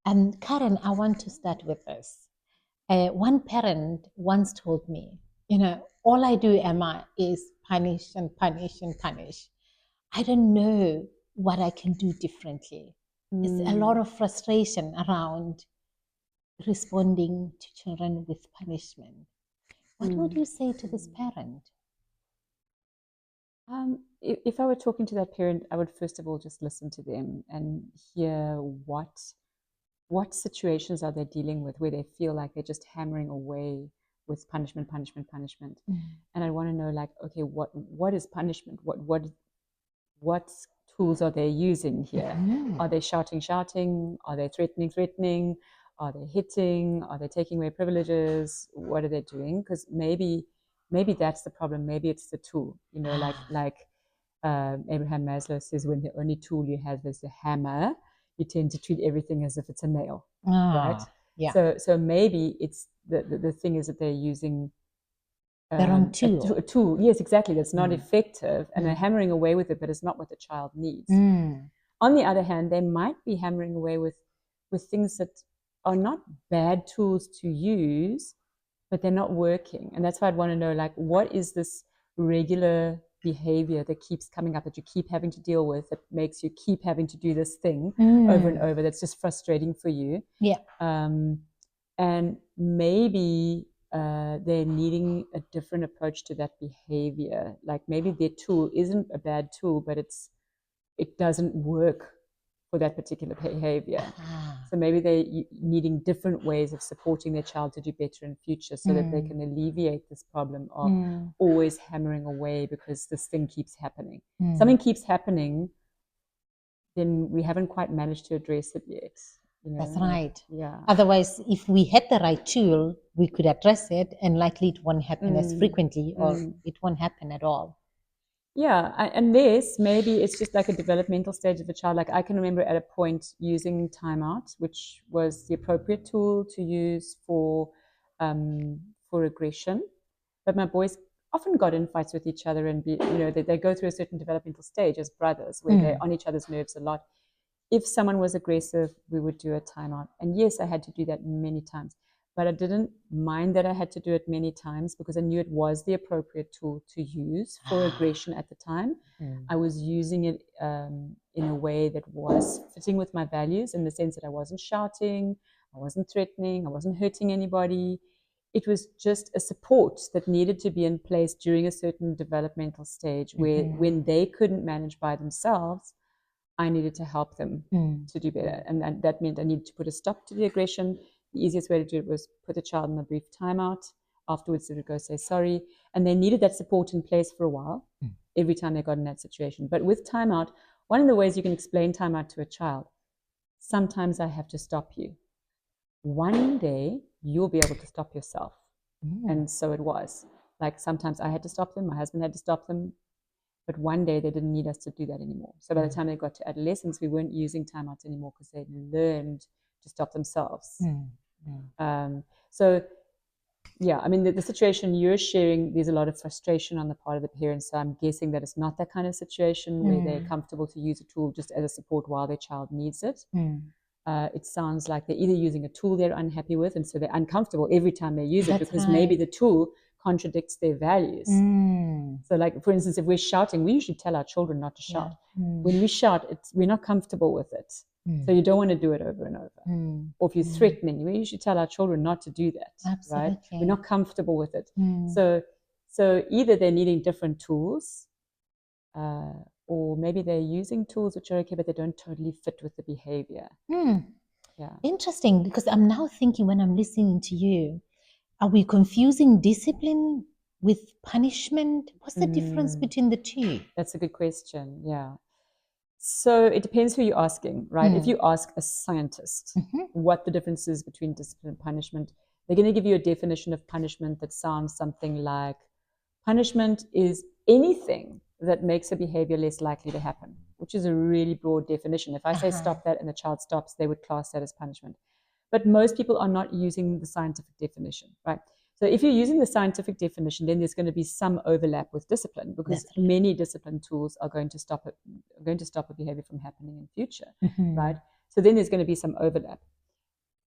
And Karen, I want to start with this. One parent once told me, all I do, Emma, is punish and punish and punish. I don't know what I can do differently. It's a lot of frustration around responding to children with punishment. What would you say to this parent? If I were talking to that parent, I would first of all just listen to them and hear what situations are they dealing with where they feel like they're just hammering away with punishment. And I want to know, like, okay, what is punishment? What tools are they using here? Are they shouting? Are they threatening? Are they hitting? Are they taking away privileges? What are they doing? Because maybe that's the problem. Maybe it's the tool. Like Abraham Maslow says, when the only tool you have is a hammer, you tend to treat everything as if it's a nail, right? Yeah. So maybe it's the thing is that they're using the wrong tool. A tool, yes, exactly, that's not effective, and they're hammering away with it, but it's not what the child needs. On the other hand, they might be hammering away with things that are not bad tools to use, but they're not working. And that's why I'd want to know, like, what is this regular behavior that keeps coming up, that you keep having to deal with, that makes you keep having to do this thing over and over, that's just frustrating for you. Yeah. And maybe they're needing a different approach to that behavior. Like maybe their tool isn't a bad tool, but it doesn't work for that particular behavior. So maybe they're needing different ways of supporting their child to do better in future, so that they can alleviate this problem of always hammering away because this thing keeps happening. Something keeps happening, then we haven't quite managed to address it yet. That's right. Yeah. Otherwise, if we had the right tool, we could address it, and likely it won't happen as frequently, or it won't happen at all. Yeah, unless maybe it's just like a developmental stage of the child. Like I can remember at a point using timeout, which was the appropriate tool to use for aggression. But my boys often got in fights with each other, and they go through a certain developmental stage as brothers where they're on each other's nerves a lot. If someone was aggressive, we would do a timeout. And yes, I had to do that many times. But I didn't mind that I had to do it many times because I knew it was the appropriate tool to use for aggression at the time. I was using it in a way that was fitting with my values, in the sense that I wasn't shouting, I wasn't threatening, I wasn't hurting anybody. It was just a support that needed to be in place during a certain developmental stage where when they couldn't manage by themselves, I needed to help them to do better. And that meant I needed to put a stop to the aggression. The easiest way to do it was put the child in a brief timeout. Afterwards, they would go say sorry. And they needed that support in place for a while, every time they got in that situation. But with timeout, one of the ways you can explain timeout to a child, sometimes I have to stop you. One day, you'll be able to stop yourself. And so it was. Like sometimes I had to stop them, my husband had to stop them. But one day they didn't need us to do that anymore. So by the time they got to adolescence, we weren't using timeouts anymore because they'd learned to stop themselves. So, yeah, I mean, the situation you're sharing, there's a lot of frustration on the part of the parents. So I'm guessing that it's not that kind of situation where they're comfortable to use a tool just as a support while their child needs it. It sounds like they're either using a tool they're unhappy with, and so they're uncomfortable every time they use it because maybe the tool contradicts their values. So like, for instance, if we're shouting, we usually tell our children not to shout. When we shout, we're not comfortable with it. So you don't want to do it over and over. Or if you're threatening, we usually tell our children not to do that. Absolutely. Right? We're not comfortable with it. So either they're needing different tools, or maybe they're using tools which are okay, but they don't totally fit with the behavior. Yeah. Interesting, because I'm now thinking, when I'm listening to you, are we confusing discipline with punishment? What's the difference between the two? That's a good question. Yeah. So it depends who you're asking, right? If you ask a scientist what the difference is between discipline and punishment, they're going to give you a definition of punishment that sounds something like, punishment is anything that makes a behavior less likely to happen, which is a really broad definition. If I say stop that and the child stops, they would class that as punishment. But most people are not using the scientific definition, right? So if you're using the scientific definition, then there's going to be some overlap with discipline, because many discipline tools are going to stop a behavior from happening in future, right? So then there's going to be some overlap.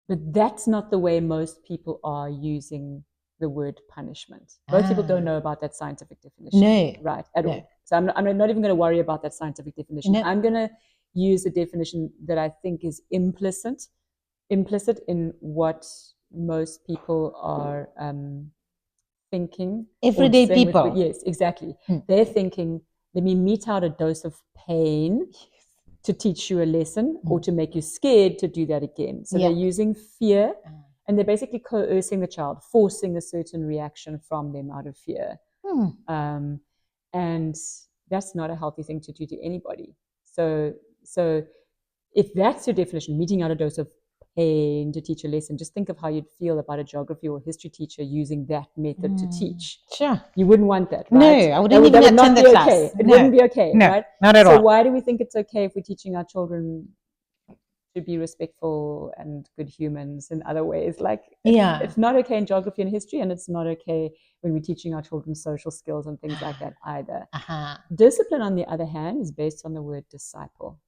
But that's not the way most people are using the word punishment. Most people don't know about that scientific definition, right, at all. So I'm not even going to worry about that scientific definition. I'm going to use a definition that I think is implicit in what most people are thinking. Everyday people. Yes, exactly. They're thinking, let me mete out a dose of pain to teach you a lesson or to make you scared to do that again. So they're using fear and they're basically coercing the child, forcing a certain reaction from them out of fear. And that's not a healthy thing to do to anybody. So if that's your definition, meting out a dose of pain to teach a lesson, just think of how you'd feel about a geography or history teacher using that method to teach. Sure. You wouldn't want that, right? No, I wouldn't even attend the class. Okay. It wouldn't be okay, right? Not at all. So why do we think it's okay if we're teaching our children to be respectful and good humans in other ways? Like, it's not okay in geography and history, and it's not okay when we're teaching our children social skills and things like that either. Discipline, on the other hand, is based on the word disciple,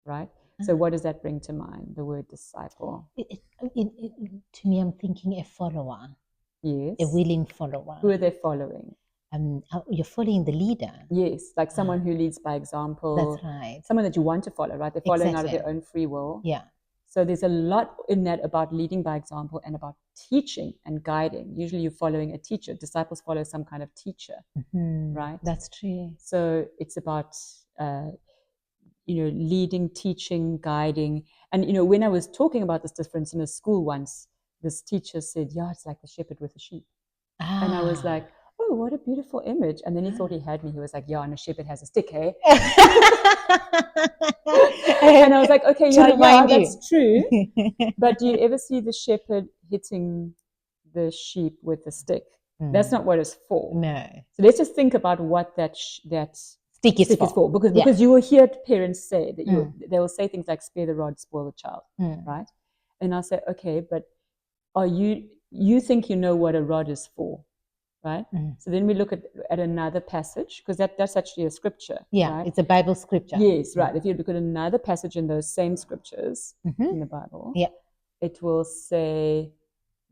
right? So what does that bring to mind, the word disciple? To me, I'm thinking a follower. Yes. A willing follower. Who are they following? You're following the leader. Yes, like someone who leads by example. That's right. Someone that you want to follow, right? They're following out of their own free will. Yeah. So there's a lot in that about leading by example and about teaching and guiding. Usually you're following a teacher. Disciples follow some kind of teacher, right? That's true. So it's about leading, teaching, guiding. And, when I was talking about this difference in a school once, this teacher said, yeah, it's like the shepherd with the sheep. And I was like, oh, what a beautiful image. And then he thought he had me. He was like, yeah, and a shepherd has a stick, hey? And I was like, okay, yeah, that's true. But do you ever see the shepherd hitting the sheep with a stick? That's not what it's for. No. So let's just think about what that stick is for. Because you will hear parents say that they will say things like, spare the rod, spoil the child, right? And I'll say, okay, but are you think you know what a rod is for, right? So then we look at another passage, because that's actually a scripture. Yeah, right? It's a Bible scripture. Yes, right. If you look at another passage in those same scriptures in the Bible, it will say,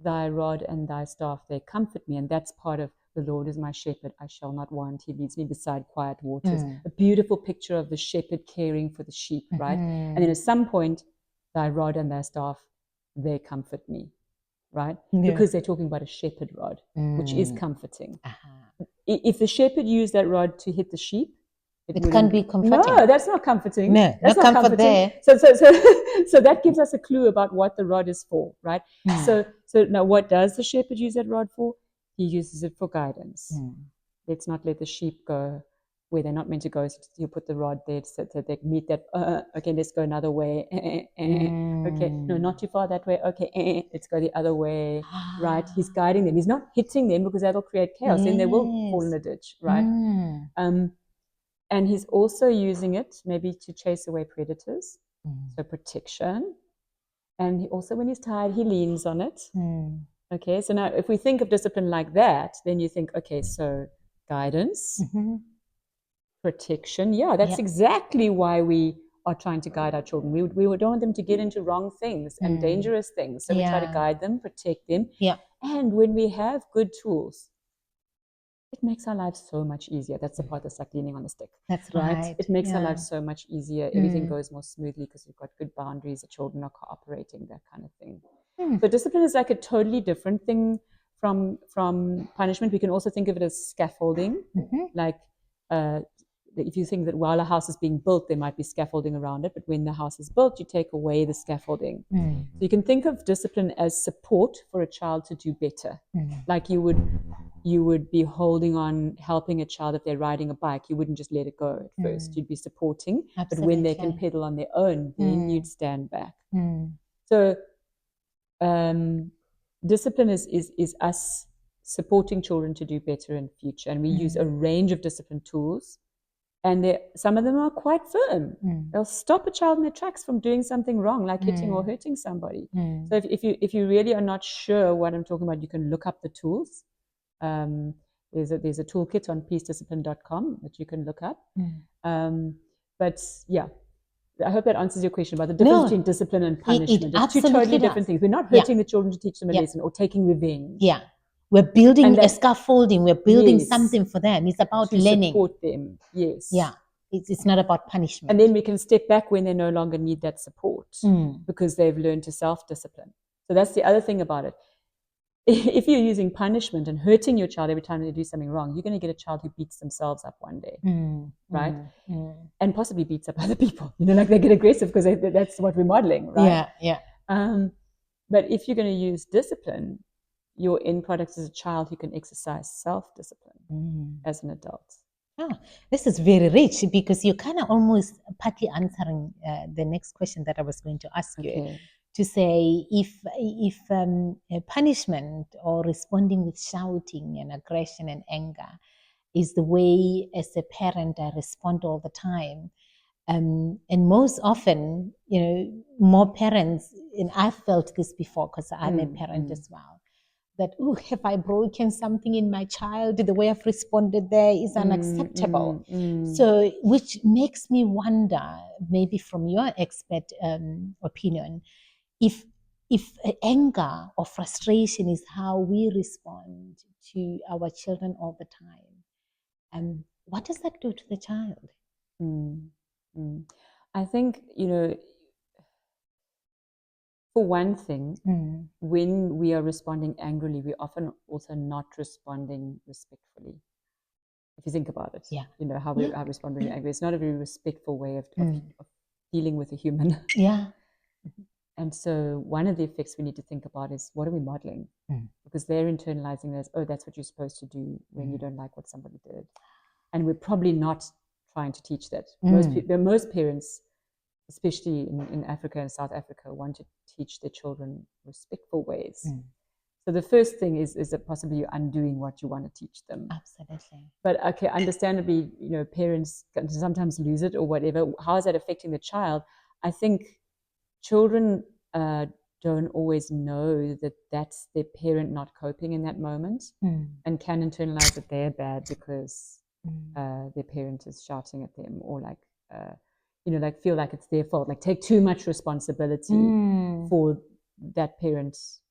thy rod and thy staff, they comfort me. And that's part of the Lord is my shepherd, I shall not want. He leads me beside quiet waters. A beautiful picture of the shepherd caring for the sheep, right? And then at some point, thy rod and thy staff, they comfort me, right? Because they're talking about a shepherd rod, which is comforting. If the shepherd used that rod to hit the sheep, it can't be comforting. No, that's not comforting. No, that's not comfort there. So that gives us a clue about what the rod is for, right? So now what does the shepherd use that rod for? He uses it for guidance. Let's not let the sheep go where they're not meant to go. So you put the rod there so they meet that, okay, let's go another way. Okay, no, not too far that way. Okay, let's go the other way, right? He's guiding them. He's not hitting them because that'll create chaos. Then they will fall in the ditch, right? And he's also using it maybe to chase away predators, so protection. And also when he's tired, he leans on it. Okay, so now if we think of discipline like that, then you think, okay, so guidance, protection. Yeah, that's exactly why we are trying to guide our children. We don't want them to get into wrong things and dangerous things. So we try to guide them, protect them. And when we have good tools, it makes our lives so much easier. That's the part that's like leaning on a stick. That's right. It makes our lives so much easier. Everything goes more smoothly because we've got good boundaries. The children are cooperating, that kind of thing. So discipline is like a totally different thing from punishment. We can also think of it as scaffolding. Like if you think that while a house is being built, there might be scaffolding around it, but when the house is built, you take away the scaffolding. So you can think of discipline as support for a child to do better. Like you would be holding on, helping a child if they're riding a bike. You wouldn't just let it go at first. You'd be supporting. Absolutely. But when they can pedal on their own, then you'd stand back. So discipline is us supporting children to do better in future. And we use a range of discipline tools. And some of them are quite firm. They'll stop a child in their tracks from doing something wrong, like hitting or hurting somebody. So if you really are not sure what I'm talking about, you can look up the tools. There's a toolkit on peacediscipline.com that you can look up. But yeah, I hope that answers your question about the difference between discipline and punishment. It's two totally different things. We're not hurting the children to teach them a lesson or taking revenge. Yeah. We're building a scaffolding. We're building something for them. It's about learning. Support them. Yes. Yeah. It's not about punishment. And then we can step back when they no longer need that support because they've learned to self-discipline. So that's the other thing about it. If you're using punishment and hurting your child every time they do something wrong, you're going to get a child who beats themselves up one day, right? And possibly beats up other people. Like they get aggressive because that's what we're modeling, right? Yeah. But if you're going to use discipline, your end product is a child who can exercise self-discipline as an adult. This is very rich because you're kind of almost partly answering the next question that I was going to ask you. To say if punishment or responding with shouting and aggression and anger is the way as a parent I respond all the time, and most often, more parents, and I've felt this before because I'm a parent as well, that, have I broken something in my child? The way I've responded there is unacceptable. So, which makes me wonder, maybe from your expert opinion, if anger or frustration is how we respond to our children all the time, what does that do to the child? I think, for one thing, when we are responding angrily, we're often also not responding respectfully. If you think about it, how we are responding angry. It's not a very respectful way of dealing with a human. Yeah. And so one of the effects we need to think about is, what are we modeling? Because they're internalizing this, that's what you're supposed to do when you don't like what somebody did. And we're probably not trying to teach that. Most parents, especially in Africa and South Africa, want to teach their children respectful ways. So the first thing is that possibly you're undoing what you want to teach them. Absolutely. But okay, understandably, parents can sometimes lose it or whatever. How is that affecting the child? I think children don't always know that that's their parent not coping in that moment and can internalize that they're bad because their parent is shouting at them or like feel like it's their fault, like take too much responsibility for that parent's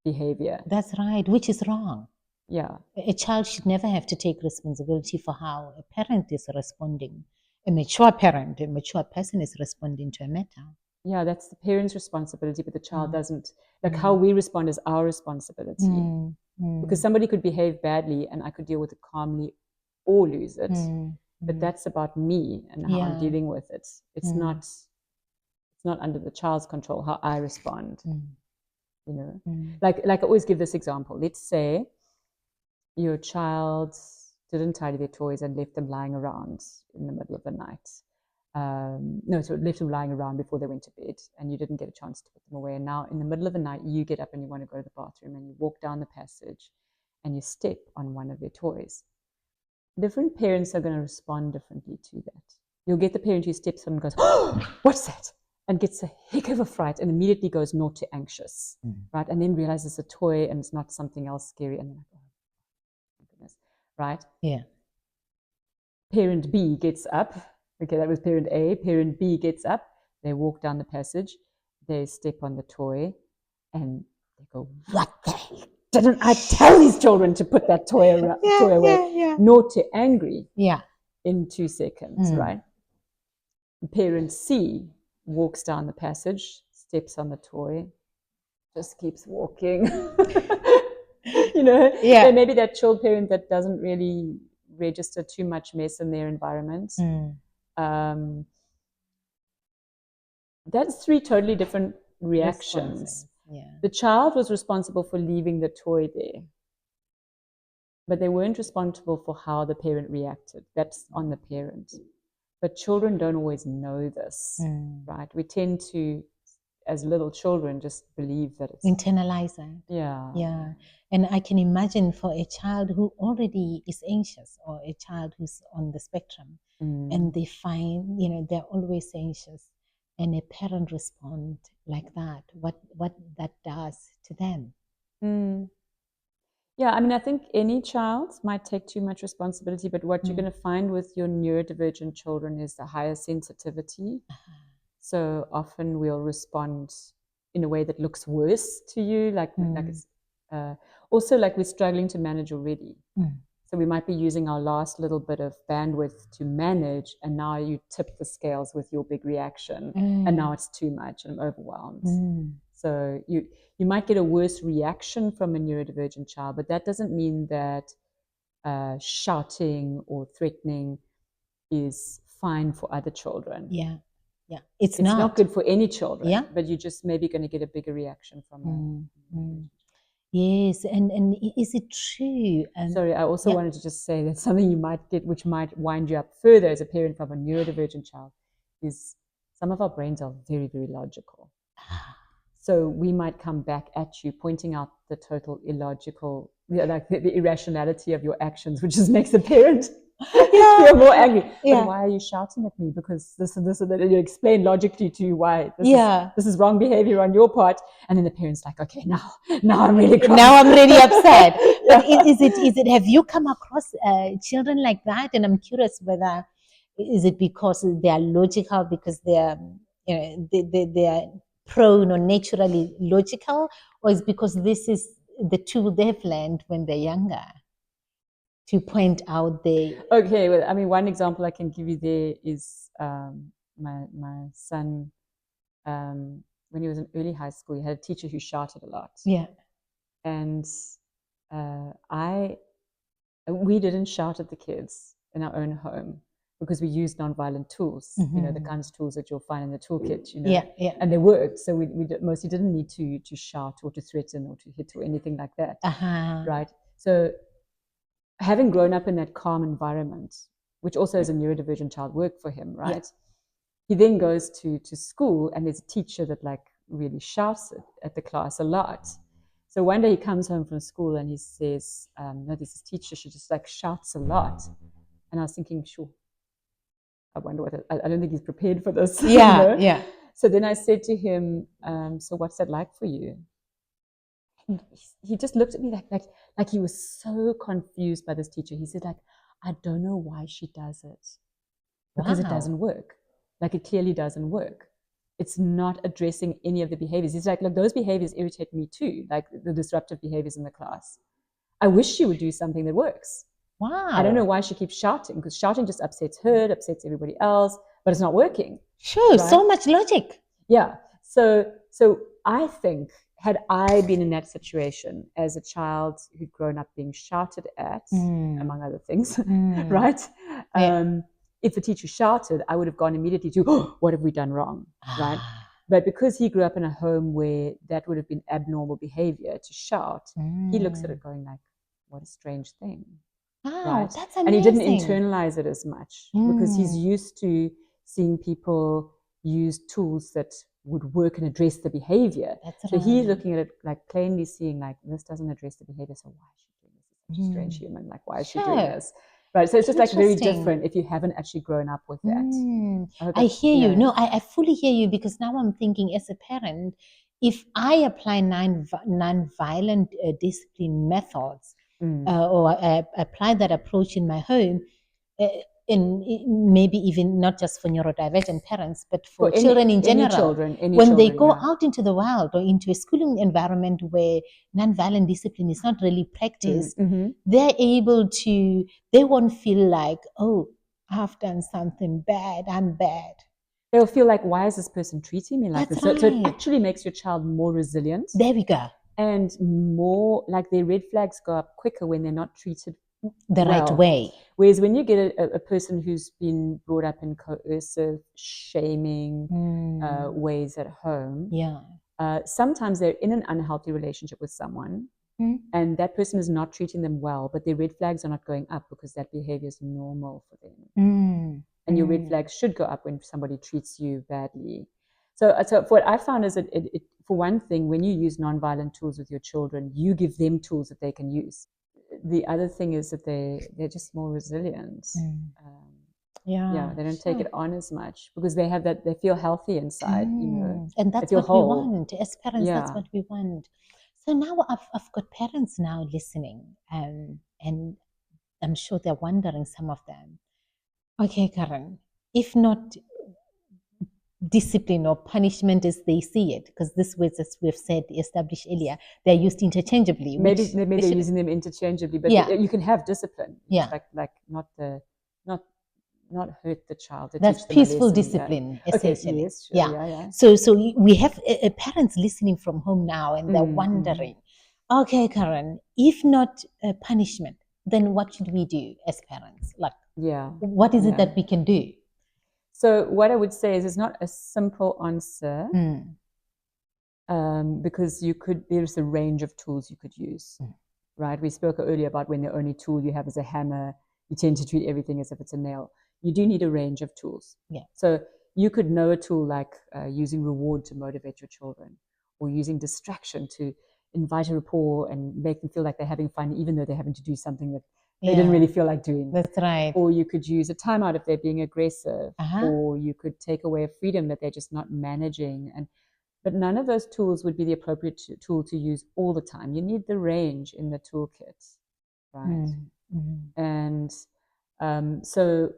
behavior. That's right, which is wrong. Yeah. A child should never have to take responsibility for how a parent is responding. A mature parent, a mature person is responding to a matter. Yeah, that's the parent's responsibility, but the child doesn't. Like how we respond is our responsibility. Because somebody could behave badly and I could deal with it calmly or lose it. But that's about me and how I'm dealing with it. It's not under the child's control how I respond. Like I always give this example. Let's say your child didn't tidy their toys and left them lying around in the middle of the night. So left them lying around before they went to bed and you didn't get a chance to put them away. And now in the middle of the night, you get up and you want to go to the bathroom and you walk down the passage and you step on one of their toys. Different parents are going to respond differently to that. You'll get the parent who steps on and goes, "Oh, what's that?" and gets a heck of a fright and immediately goes naught to anxious, right? And then realizes it's a toy and it's not something else scary. And they're like, oh, my goodness, right? Yeah. Parent B gets up. Okay, that was parent A. Parent B gets up. They walk down the passage. They step on the toy and they go, "What the hell? Didn't I tell these children to put that toy away?" Naught to angry in 2 seconds, right? Parent C walks down the passage, steps on the toy, just keeps walking. Maybe that child parent that doesn't really register too much mess in their environment. That's 3 totally different reactions. The child was responsible for leaving the toy there, but they weren't responsible for how the parent reacted. That's on the parent. But children don't always know this, right? We tend to, as little children, just believe that it's... internalize it. Yeah. And I can imagine for a child who already is anxious or a child who's on the spectrum and they find, they're always anxious and a parent respond like that, what that does to them. Yeah, I mean, I think any child might take too much responsibility, but what you're going to find with your neurodivergent children is the higher sensitivity. So often we'll respond in a way that looks worse to you, like it's also like we're struggling to manage already. So we might be using our last little bit of bandwidth to manage, and now you tip the scales with your big reaction, and now it's too much, and I'm overwhelmed. So you might get a worse reaction from a neurodivergent child, but that doesn't mean that shouting or threatening is fine for other children. Yeah. It's not good for any children. Yeah. But you're just maybe going to get a bigger reaction from Yes, and is it true? Sorry, I also wanted to just say that something you might get, which might wind you up further as a parent of a neurodivergent child, is some of our brains are very, very logical. So we might come back at you pointing out the total illogical, like the irrationality of your actions, which just makes the parent feel more angry. But why are you shouting at me? Because this and this and that. And you explain logically to you why this is wrong behavior on your part. And then the parent's like, okay, now I'm really cross. Now I'm really upset. But is it, have you come across children like that? And I'm curious whether, is it because they are logical, because they are, they are prone or naturally logical, or is because this is the tool they've learned when they're younger to point out the... Okay, well, I mean, one example I can give you there is my son, when he was in early high school, he had a teacher who shouted a lot. Yeah. And we didn't shout at the kids in our own home because we used nonviolent tools, the kinds of tools that you'll find in the toolkit, and they worked. So we mostly didn't need to shout or to threaten or to hit or anything like that, right? So having grown up in that calm environment, which also as a neurodivergent child worked for him, right? Yeah. He then goes to school, and there's a teacher that like really shouts at the class a lot. So one day he comes home from school and he says, no, this teacher, she just like shouts a lot. And I was thinking, sure, I wonder what, I don't think he's prepared for this. Yeah, yeah. So then I said to him, so what's that like for you? And he just looked at me like he was so confused by this teacher. He said, like, I don't know why she does it. Because it doesn't work. Like, it clearly doesn't work. It's not addressing any of the behaviors. He's like, look, those behaviors irritate me too, like the disruptive behaviors in the class. I wish she would do something that works. Wow. I don't know why she keeps shouting, because shouting just upsets her, it upsets everybody else, but it's not working. Sure, right? So much logic. Yeah. So I think, had I been in that situation as a child who'd grown up being shouted at, among other things, right? Yeah. If the teacher shouted, I would have gone immediately to, oh, what have we done wrong, right? But because he grew up in a home where that would have been abnormal behavior to shout, he looks at it going like, what a strange thing. Wow, right? That's amazing. And he didn't internalize it as much because he's used to seeing people use tools that would work and address the behavior. That's so he's looking at it like plainly seeing like, this doesn't address the behavior, so why is she doing this? Such a strange human, like why is she doing this? Right, so it's just like very different if you haven't actually grown up with that. I hear you. No, I fully hear you, because now I'm thinking as a parent, if I apply non-violent discipline methods or apply that approach in my home, and maybe even not just for neurodivergent parents, but for children in general, when they go out into the world or into a schooling environment where nonviolent discipline is not really practiced, they're able to, they won't feel like, oh, I've done something bad, I'm bad. They'll feel like, why is this person treating me like this? So it actually makes your child more resilient. There we go. And more, like their red flags go up quicker when they're not treated the right way. Whereas when you get a person who's been brought up in coercive, shaming ways at home, sometimes they're in an unhealthy relationship with someone, and that person is not treating them well, but their red flags are not going up because that behavior is normal for them. And your red flags should go up when somebody treats you badly. So what I found is that it, for one thing, when you use nonviolent tools with your children, you give them tools that they can use. The other thing is that they're just more resilient. They don't take it on as much because they have that, they feel healthy inside, and that's what we want as parents. That's what we want. So now I've got parents now listening, and I'm sure they're wondering, some of them, okay, Karen, if not discipline or punishment as they see it, because this words, as we've said, established earlier, they're used interchangeably. Maybe they're using them interchangeably, but Yeah. you can have discipline. Yeah. Like not hurt the child. To That's teach them a peaceful lesson, discipline, Okay, essentially. yes, sure, yeah. So we have parents listening from home now, and they're wondering, okay, Karen, if not punishment, then what should we do as parents? Like, what is it that we can do? So what I would say is it's not a simple answer, because there's a range of tools you could use, right? We spoke earlier about when the only tool you have is a hammer, you tend to treat everything as if it's a nail. You do need a range of tools. Yeah. So you could know a tool like using reward to motivate your children, or using distraction to invite a rapport and make them feel like they're having fun, even though they're having to do something that they didn't really feel like doing. That's right. Or you could use a timeout if they're being aggressive, or you could take away a freedom that they're just not managing. But none of those tools would be the appropriate tool to use all the time. You need the range in the toolkit, right? And so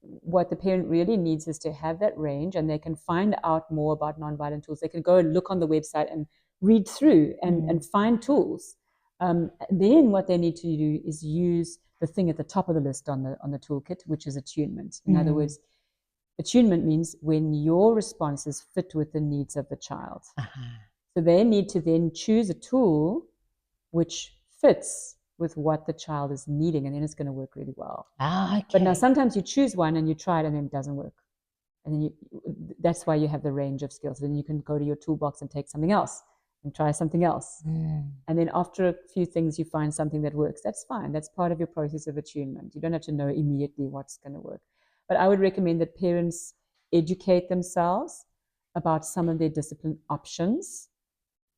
what the parent really needs is to have that range, and they can find out more about nonviolent tools. They can go and look on the website and read through and find tools. Then what they need to do is use the thing at the top of the list on the toolkit, which is attunement. In other words, attunement means when your responses fit with the needs of the child. So they need to then choose a tool which fits with what the child is needing, and then it's going to work really well. But now sometimes you choose one and you try it and then it doesn't work. And then that's why you have the range of skills. Then you can go to your toolbox and take something else and try something else. And then after a few things, you find something that works. That's fine. That's part of your process of attunement. You don't have to know immediately what's going to work. But I would recommend that parents educate themselves about some of their discipline options,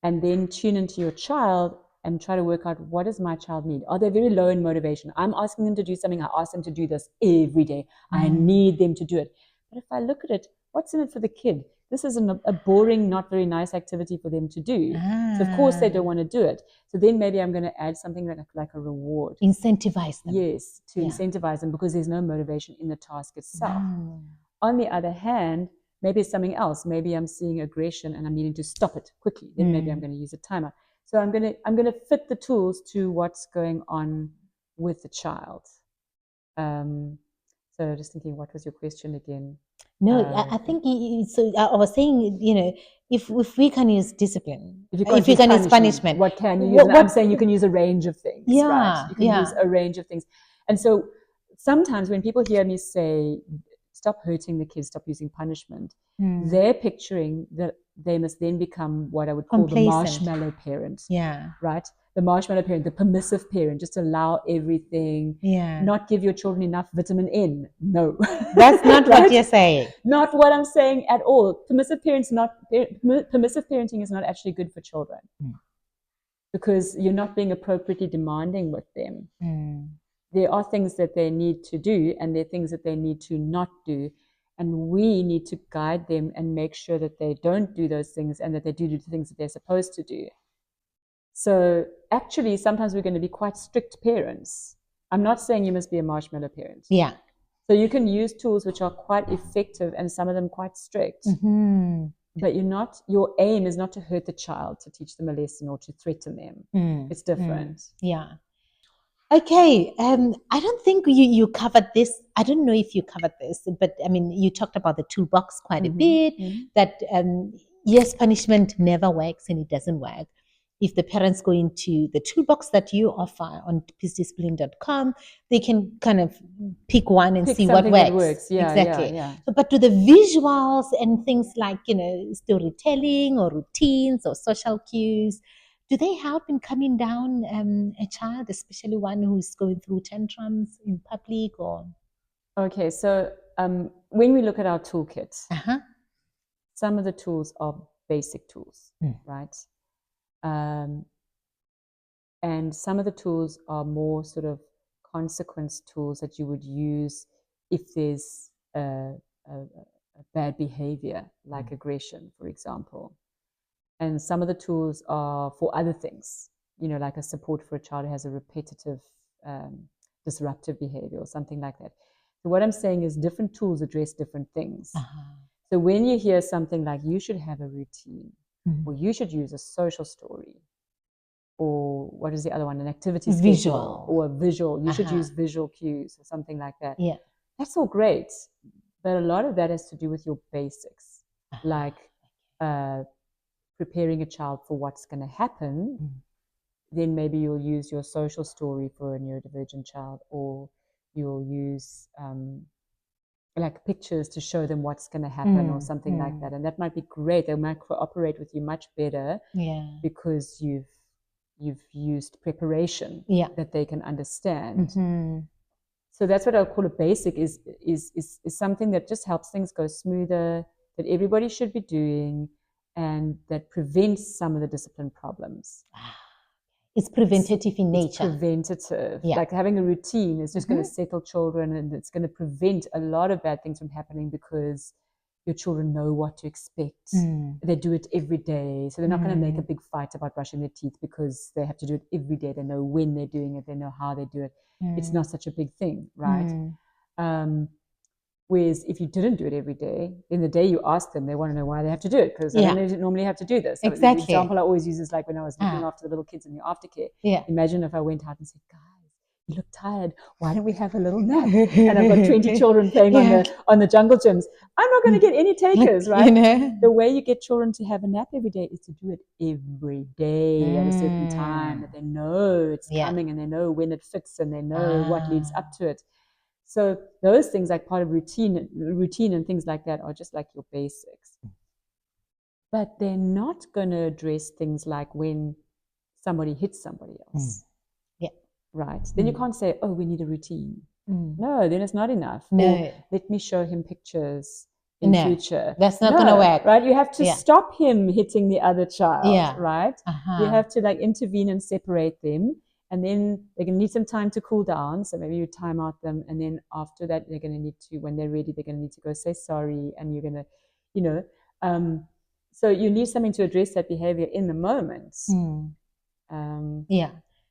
and then tune into your child and try to work out, what does my child need? Are they very low in motivation? I'm asking them to do something. I ask them to do this every day. I need them to do it. But if I look at it, what's in it for the kid? This is a boring, not very nice activity for them to do. So of course they don't want to do it. So then maybe I'm going to add something like a reward. Incentivize them. Yes, to incentivize them, because there's no motivation in the task itself. On the other hand, maybe it's something else. Maybe I'm seeing aggression and I'm needing to stop it quickly. Then maybe I'm going to use a timer. So I'm going to fit the tools to what's going on with the child. So just thinking, what was your question again? No, I think so. I was saying, if we can use discipline, if we can use punishment, what can you use? I'm saying you can use a range of things. Right? You can use a range of things. And so sometimes when people hear me say, stop hurting the kids, stop using punishment, they're picturing that they must then become what I would call the marshmallow parent. Right? The marshmallow parent, the permissive parent, just allow everything, not give your children enough vitamin N. No. That's not right? What you're saying. Not what I'm saying at all. Permissive parenting is not actually good for children, because you're not being appropriately demanding with them. There are things that they need to do, and there are things that they need to not do. And we need to guide them and make sure that they don't do those things, and that they do the things that they're supposed to do. So actually, sometimes we're going to be quite strict parents. I'm not saying you must be a marshmallow parent. So you can use tools which are quite effective, and some of them quite strict. But your aim is not to hurt the child, to teach them a lesson, or to threaten them. It's different. Okay, I don't think you covered this. I don't know if you covered this, but I mean, you talked about the toolbox quite a bit, that yes, punishment never works and it doesn't work. If the parents go into the toolbox that you offer on peacediscipline.com, they can kind of pick one and see what works. Exactly. But to the visuals and things like, storytelling or routines or social cues, do they help in calming down a child, especially one who's going through tantrums in public? Or okay, so when we look at our toolkit, some of the tools are basic tools, right? And some of the tools are more sort of consequence tools that you would use if there's a bad behavior, like aggression, for example. And some of the tools are for other things, like a support for a child who has a repetitive disruptive behavior or something like that. So what I'm saying is different tools address different things. So when you hear something like you should have a routine, or you should use a social story, or what is the other one, an activity schedule, or a visual, you should use visual cues or something like that. Yeah. That's all great. But a lot of that has to do with your basics, like preparing a child for what's going to happen. Then maybe you'll use your social story for a neurodivergent child, or you'll use like pictures to show them what's going to happen or something like that. And that might be great. They might cooperate with you much better because you've used preparation that they can understand. So that's what I'll call a basic, is something that just helps things go smoother, that everybody should be doing, and that prevents some of the discipline problems. It's preventative in nature. It's preventative. Like having a routine is just going to settle children, and it's going to prevent a lot of bad things from happening because your children know what to expect. They do it every day. So they're not going to make a big fight about brushing their teeth because they have to do it every day. They know when they're doing it. They know how they do it. It's not such a big thing, right? Whereas if you didn't do it every day, in the day you ask them, they want to know why they have to do it, because they don't normally have to do this. So exactly. The example I always use is like when I was looking after the little kids in the aftercare. Imagine if I went out and said, guys, you look tired. Why don't we have a little nap? And I've got 20 children playing on the jungle gyms. I'm not going to get any takers, right? The way you get children to have a nap every day is to do it every day at a certain time, that they know it's coming, and they know when it fits, and they know what leads up to it. So those things, like part of routine and things like that, are just like your basics. But they're not going to address things like when somebody hits somebody else. Right. Then you can't say, oh, we need a routine. No, then it's not enough. Or let me show him pictures in future. That's not going to work. Right. You have to stop him hitting the other child. Right. You have to like intervene and separate them. And then they're going to need some time to cool down. So maybe you time out them. And then after that, they're going to need to, when they're ready, they're going to need to go say sorry. And you're going to, so you need something to address that behavior in the moment.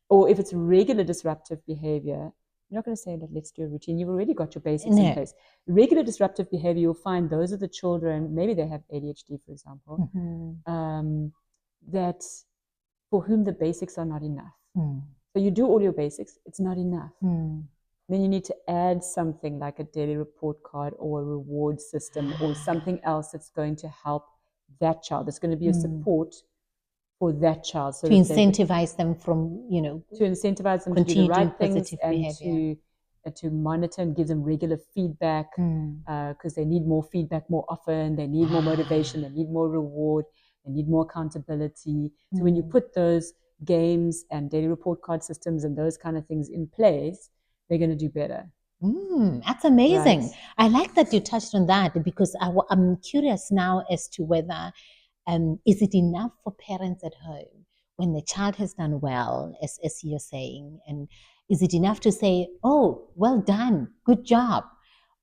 Or if it's regular disruptive behavior, you're not going to say that let's do a routine. You've already got your basics in place. Regular disruptive behavior, you'll find those are the children, maybe they have ADHD, for example, that for whom the basics are not enough. So you do all your basics, it's not enough. Then you need to add something like a daily report card or a reward system or something else that's going to help that child. That's going to be a support for that child. So to incentivize them from, to incentivize them to do the right things and to monitor and give them regular feedback, because they need more feedback more often. They need more motivation. They need more reward. They need more accountability. So when you put those games and daily report card systems and those kind of things in place, they're going to do better. That's amazing. Right. I like that you touched on that, because I'm curious now as to whether is it enough for parents at home when the child has done well, as you're saying, and is it enough to say, oh, well done, good job,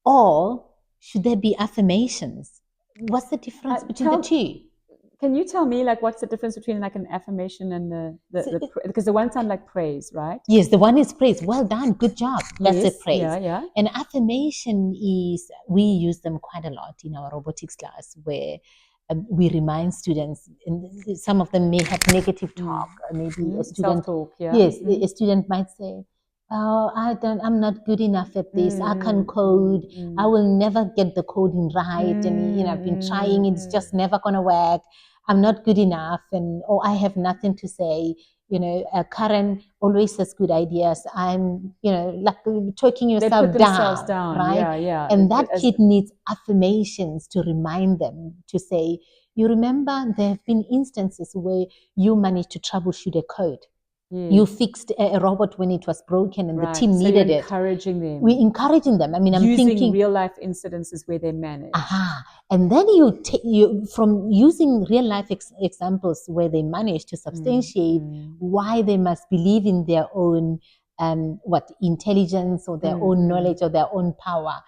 or should there be affirmations? What's the difference between the two? Can you tell me, like, what's the difference between like an affirmation and because the one sound like praise, right? Yes, the one is praise. Well done, good job. That's a praise. Yeah. An affirmation is, we use them quite a lot in our robotics class, where we remind students, and some of them may have negative talk. Maybe a student, self-talk, a student might say, oh, I'm not good enough at this. I can't code. I will never get the coding right. And, I've been trying. It's just never going to work. I'm not good enough. And, I have nothing to say. Karen always has good ideas. I'm, like talking yourself down, right? Yeah. And that kid needs affirmations to remind them, to say, you remember there have been instances where you managed to troubleshoot a code. You fixed a robot when it was broken and the team needed it. Encouraging them. We're encouraging them. I mean, I'm using thinking real life incidences where they manage. And then you from using real life examples where they manage to substantiate why they must believe in their own intelligence or their own knowledge or their own power.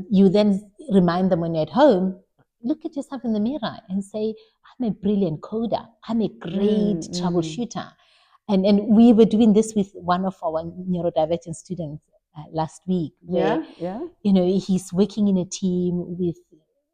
You then remind them when you're at home, look at yourself in the mirror and say, I'm a brilliant coder. I'm a great troubleshooter. And we were doing this with one of our neurodivergent students last week, where he's working in a team with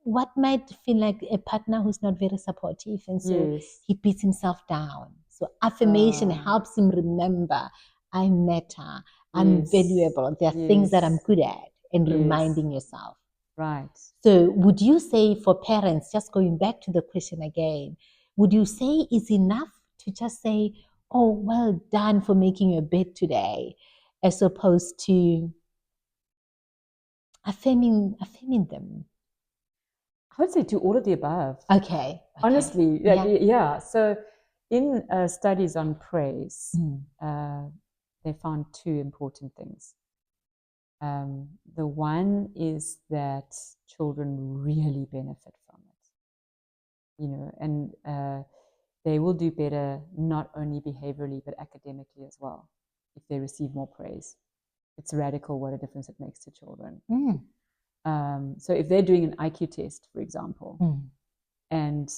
what might feel like a partner who's not very supportive, and so he beats himself down. So affirmation helps him remember, I matter, I'm valuable, there are things that I'm good at, and reminding yourself. Right. So would you say for parents, just going back to the question again, would you say it's enough to just say, oh, well done for making your bed today, as opposed to affirming them? I would say do all of the above. Okay. Honestly, So in studies on praise, they found two important things. The one is that children really benefit from it, and they will do better not only behaviorally but academically as well if they receive more praise. It's radical what a difference it makes to children. So if they're doing an IQ test, for example, and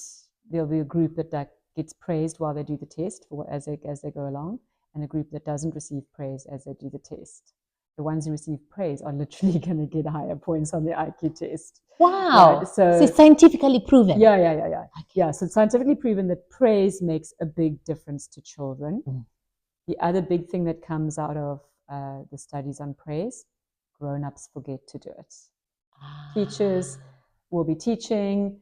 there'll be a group that gets praised while they do the test as they go along, and a group that doesn't receive praise as they do the test. The ones who receive praise are literally going to get higher points on the IQ test. Wow. Right? So it's scientifically proven. Yeah. Yeah, so it's scientifically proven that praise makes a big difference to children. The other big thing that comes out of the studies on praise, grown-ups forget to do it. Teachers will be teaching.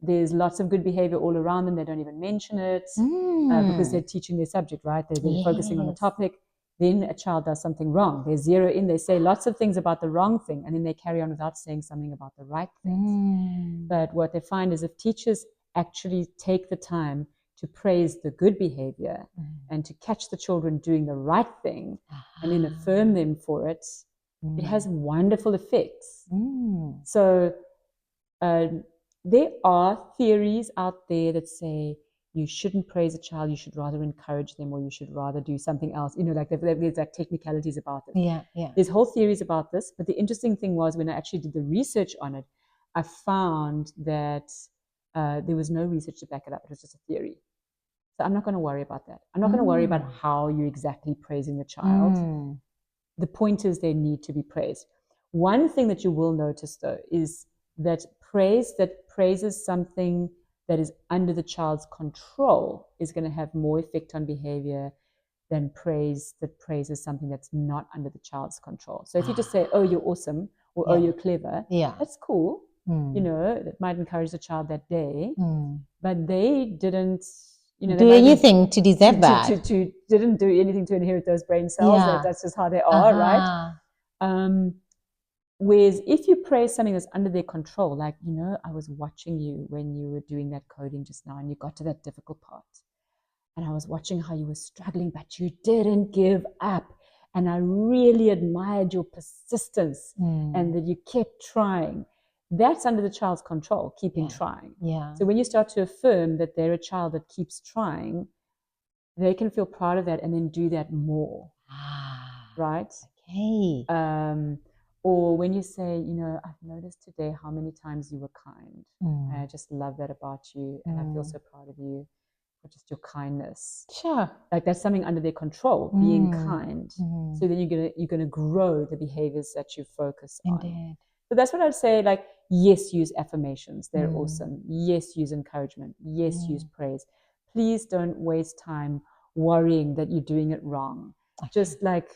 There's lots of good behavior all around them. They don't even mention it because they're teaching their subject, right? They're focusing on the topic. Then a child does something wrong. They zero in. They say lots of things about the wrong thing, and then they carry on without saying something about the right things. But what they find is if teachers actually take the time to praise the good behavior and to catch the children doing the right thing and then affirm them for it, it has wonderful effects. So there are theories out there that say you shouldn't praise a child, you should rather encourage them, or you should rather do something else. Like there's like technicalities about it. Yeah. There's whole theories about this, but the interesting thing was when I actually did the research on it, I found that there was no research to back it up. It was just a theory. So I'm not going to worry about that. I'm not going to worry about how you're exactly praising the child. The point is they need to be praised. One thing that you will notice, though, is that praise that praises something that is under the child's control is going to have more effect on behavior than praise that praises something that's not under the child's control. So if you just say, oh, you're awesome, or oh, you're clever, that's cool. That might encourage the child that day, but they didn't do anything to deserve that. Didn't do anything to inherit those brain cells. That's just how they are, right? Whereas if you praise something that's under their control, like, I was watching you when you were doing that coding just now and you got to that difficult part. And I was watching how you were struggling, but you didn't give up. And I really admired your persistence and that you kept trying. That's under the child's control, keeping trying. So when you start to affirm that they're a child that keeps trying, they can feel proud of that and then do that more. Right? Okay. Or when you say, I've noticed today how many times you were kind. And I just love that about you. And I feel so proud of you for just your kindness. Sure. Like that's something under their control, being kind. So then you're gonna grow the behaviors that you focus on. Indeed. So that's what I'd say, like, yes, use affirmations. They're awesome. Yes, use encouragement. Yes, use praise. Please don't waste time worrying that you're doing it wrong. Okay. Just like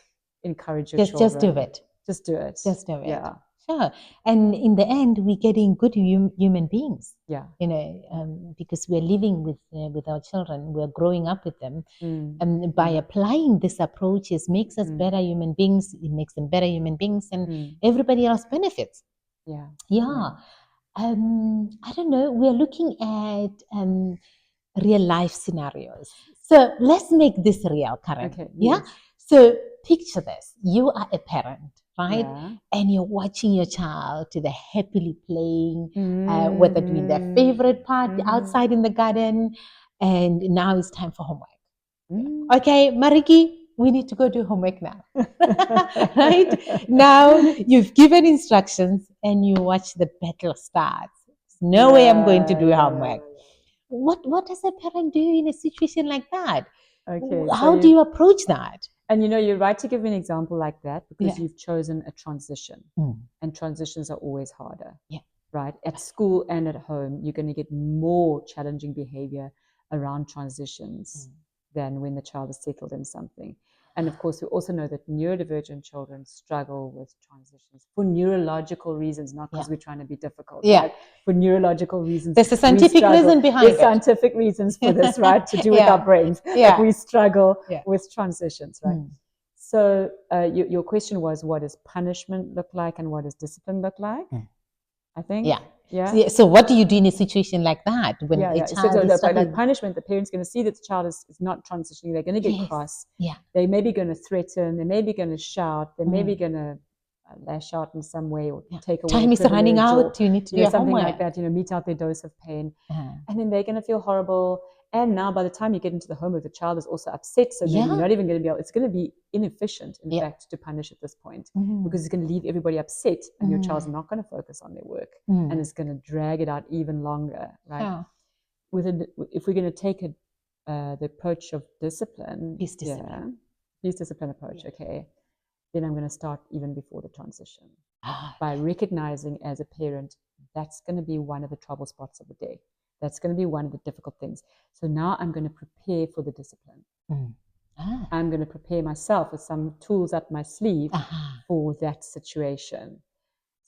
encourage your children. Just do it. Just do it. Just do it. Yeah. Sure. And in the end, we're getting good human beings. Yeah. Because we're living with our children, we're growing up with them, and by applying these approaches, makes us better human beings. It makes them better human beings, and everybody else benefits. Yeah. I don't know. We're looking at real life scenarios. So let's make this real, Karen. Okay. Yeah. So picture this: you are a parent, right? Yeah. And you're watching your child to the happily playing, whether doing their favorite part outside in the garden, and now it's time for homework. Okay, Mariki, we need to go do homework now. Right? Now you've given instructions and you watch the battle start. No way I'm going to do homework. what does a parent do in a situation like that? Okay, How do you approach that? And you're right to give me an example like that because Yeah. you've chosen a transition, and transitions are always harder. Yeah. Right? At school and at home, you're going to get more challenging behavior around transitions than when the child is settled in something. And of course, we also know that neurodivergent children struggle with transitions for neurological reasons, not because we're trying to be difficult. Yeah. Right? For neurological reasons. There's a scientific reason behind it. There's scientific reasons for this, right? To do with our brains. Yeah. Like we struggle with transitions, right? So your question was, what does punishment look like and what does discipline look like? I think. Yeah. So what do you do in a situation like that when a child is struggling? Like punishment, the parent's going to see that the child is not transitioning. They're going to get cross. Yeah. They may be going to threaten. They may be going to shout. They may be going to lash out in some way or take away. Time is running out. You need to do something homework. like that. Meet out their dose of pain, and then they're going to feel horrible. And now, by the time you get into the homework, the child is also upset. So maybe not even going to be able. It's going to be inefficient, in fact, to punish at this point because it's going to leave everybody upset, and your child's not going to focus on their work, and it's going to drag it out even longer, right? If we're going to take the approach of discipline, peace discipline approach, okay, then I'm going to start even before the transition by recognizing as a parent that's going to be one of the trouble spots of the day. That's going to be one of the difficult things. So now I'm going to prepare for the discipline. I'm going to prepare myself with some tools up my sleeve for that situation.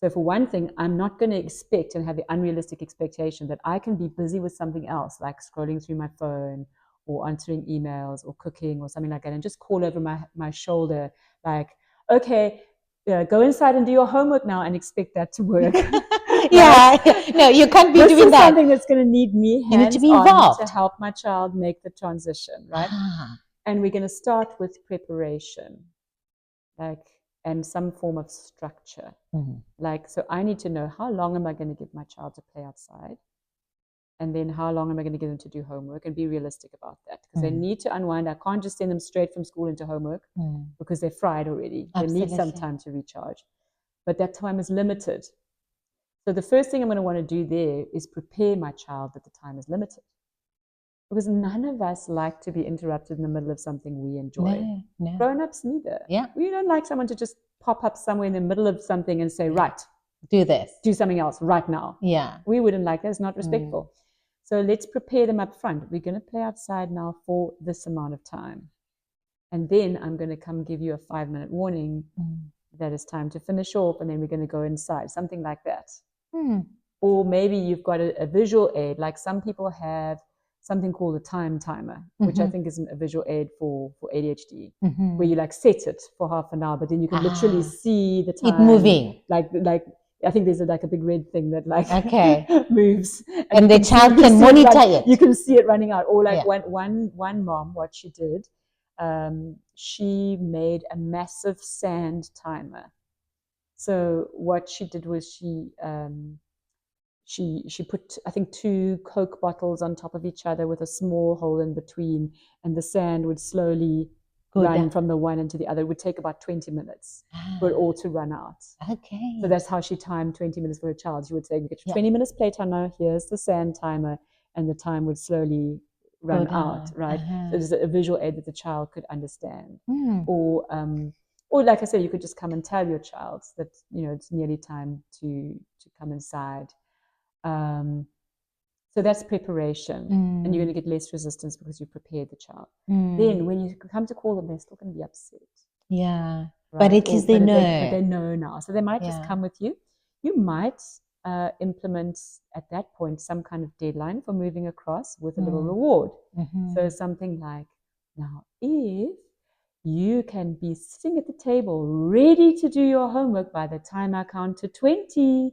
So for one thing, I'm not going to expect and have the unrealistic expectation that I can be busy with something else, like scrolling through my phone or answering emails or cooking or something like that, and just call over my shoulder like, okay, go inside and do your homework now and expect that to work. No, you can't be doing that. This is something that's going to need me you need to be involved to help my child make the transition, right? And we're going to start with preparation, and some form of structure. So I need to know, how long am I going to give my child to play outside? And then how long am I going to get them to do homework, and be realistic about that, because they need to unwind. I can't just send them straight from school into homework because they're fried already. Absolutely. They need some time to recharge, but that time is limited. So the first thing I'm going to want to do there is prepare my child that the time is limited, because none of us like to be interrupted in the middle of something we enjoy. No. Grown-ups neither. Yeah. We don't like someone to just pop up somewhere in the middle of something and say, right, do this, do something else right now. Yeah. We wouldn't like that. It's not respectful. So let's prepare them up front. We're going to play outside now for this amount of time. And then I'm going to come give you a 5-minute warning that it's time to finish off, and then we're going to go inside, something like that. Or maybe you've got a visual aid, like some people have something called a time timer, which I think is a visual aid for ADHD, where you set it for half an hour, but then you can literally see the time. It moving. Like I think there's a big red thing that moves. And the child can monitor it. You can see it running out. Or one mom, what she did, she made a massive sand timer. So what she did was she put, I think, 2 Coke bottles on top of each other with a small hole in between, and the sand would slowly run from the one into the other. It would take about 20 minutes for it all to run out. Okay. So that's how she timed 20 minutes for her child. She would say, you get your 20 minutes playtime now, here's the sand timer, and the time would slowly run out, right? So there's a visual aid that the child could understand. Or like I said, you could just come and tell your child that, it's nearly time to come inside. So that's preparation, and you're going to get less resistance because you prepared the child. Then when you come to call them, they're still going to be upset. Yeah, right? But at least they know. But they know now. So they might just come with you. You might implement at that point some kind of deadline for moving across with a little reward. So something like, now if you can be sitting at the table ready to do your homework by the time I count to 20,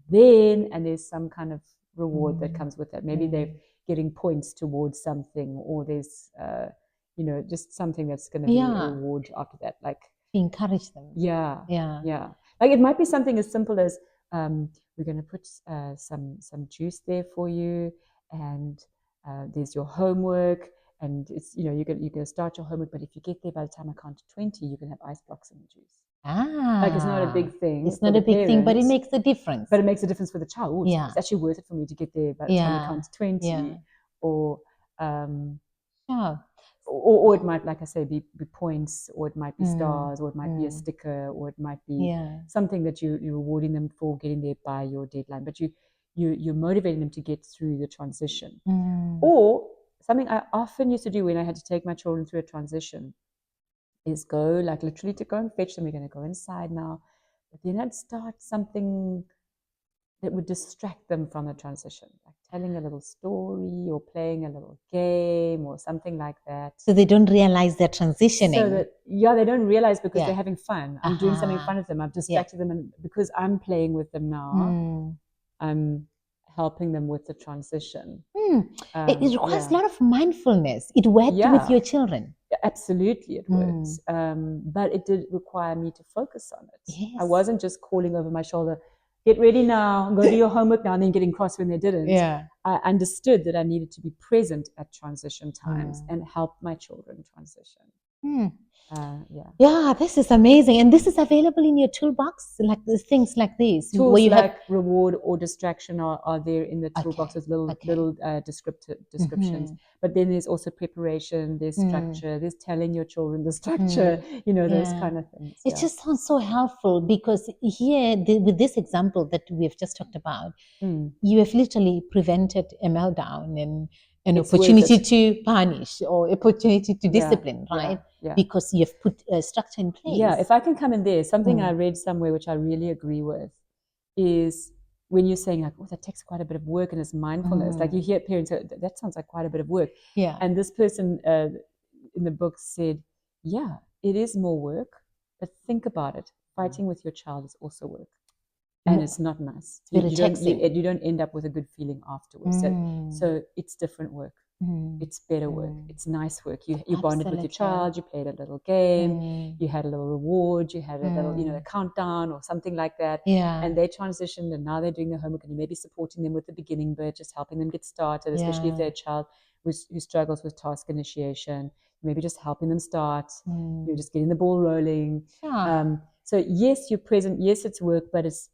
then, and there's some kind of reward that comes with that. Maybe they're getting points towards something, or there's, just something that's going to be a reward after that. Like, encourage them. Yeah. Like it might be something as simple as, we're going to put some juice there for you, and there's your homework. And it's, you're going to start your homework, but if you get there by the time I count to 20, you can have ice blocks in the juice. Like it's not a big thing. It's not a big thing, but it makes a difference. But it makes a difference for the child. It's actually worth it for me to get there by the time I count to 20. or Sure. or it might, like I say, be points, or it might be stars, or it might be a Mm. sticker, or it might be Yeah. something that you're rewarding them for getting there by your deadline. But you're motivating them to get through the transition. Mm. Or something I often used to do when I had to take my children through a transition is go, like literally to go and fetch them. We're going to go inside now. But then I'd start something that would distract them from the transition, like telling a little story or playing a little game or something like that. So they don't realize they're transitioning. So that, yeah, they don't realize because Yeah. they're having fun. I'm doing something fun with them. I've distracted them, and because I'm playing with them now, I'm helping them with the transition. It requires a lot of mindfulness. It worked with your children. Absolutely, it works. But it did require me to focus on it. Yes. I wasn't just calling over my shoulder, get ready now, go do your homework now, and then getting cross when they didn't. Yeah. I understood that I needed to be present at transition times and help my children transition. Yeah, this is amazing. And this is available in your toolbox, like the things like these. Tools where you like reward or distraction are there in the toolbox with little descriptions. But then there's also preparation, there's structure, there's telling your children the structure, those kind of things. It just sounds so helpful, because here, with this example that we've just talked about, you have literally prevented a meltdown and an opportunity to punish or opportunity to discipline, right? Yeah. Because you've put a structure in place. Yeah, if I can come in there, something I read somewhere which I really agree with is when you're saying like, oh, that takes quite a bit of work and it's mindfulness. Like you hear parents go, that sounds like quite a bit of work. Yeah. And this person in the book said, yeah, it is more work, but think about it. Fighting with your child is also work. And it's not nice. You don't end up with a good feeling afterwards. So it's different work. It's better work. It's nice work. You bonded with your child. You played a little game. You had a little reward. You had a little, a countdown or something like that. Yeah. And they transitioned, and now they're doing their homework, and you may be supporting them with the beginning bit, just helping them get started, especially if they're a child who struggles with task initiation. Maybe just helping them start. You're just getting the ball rolling. Yeah. So yes, you're present. Yes, it's work, but it's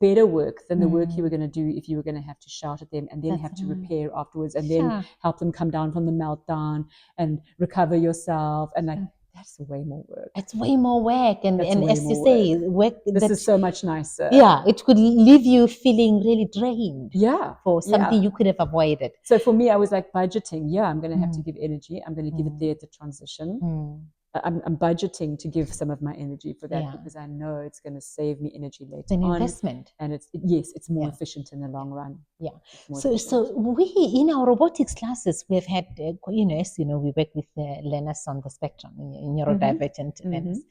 better work than the work you were going to do if you were going to have to shout at them and then have to repair afterwards, and then help them come down from the meltdown and recover yourself. And like, that's way more work. It's way more work. And as you say, work. This is so much nicer. Yeah, it could leave you feeling really drained. Yeah. For something you could have avoided. So for me, I was like budgeting. Yeah, I'm going to have to give energy. I'm going to give it there at the transition. I'm budgeting to give some of my energy for that because I know it's going to save me energy later. It's an investment. And it's more efficient in the long run. Yeah. So we, in our robotics classes, we've had, as you know, we work with learners on the spectrum, neurodivergent learners.